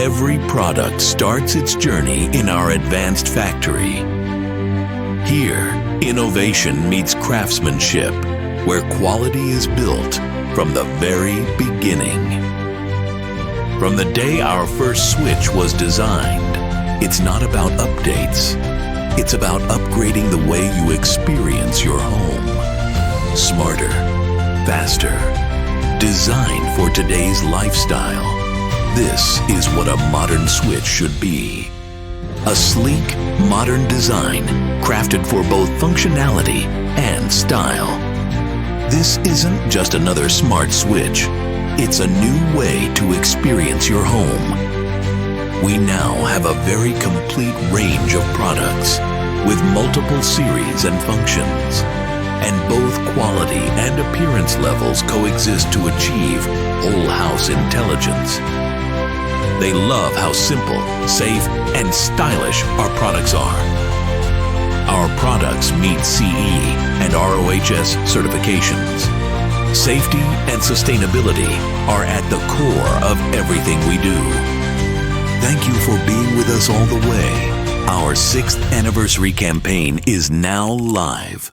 Every product starts its journey in our advanced factory. Here, innovation meets craftsmanship, where quality is built from the very beginning. From the day our first switch was designed, it's not about updates. It's about upgrading the way you experience your home. Smarter, faster, designed for today's lifestyle. This is what a modern switch should be. A sleek, modern design crafted for both functionality and style. This isn't just another smart switch. It's a new way to experience your home. We now have a very complete range of products with multiple series and functions. And both quality and appearance levels coexist to achieve whole house intelligence. They love how simple, safe, and stylish our products are. Our products meet CE and RoHS certifications. Safety and sustainability are at the core of everything we do. Thank you for being with us all the way. Our 6th anniversary campaign is now live.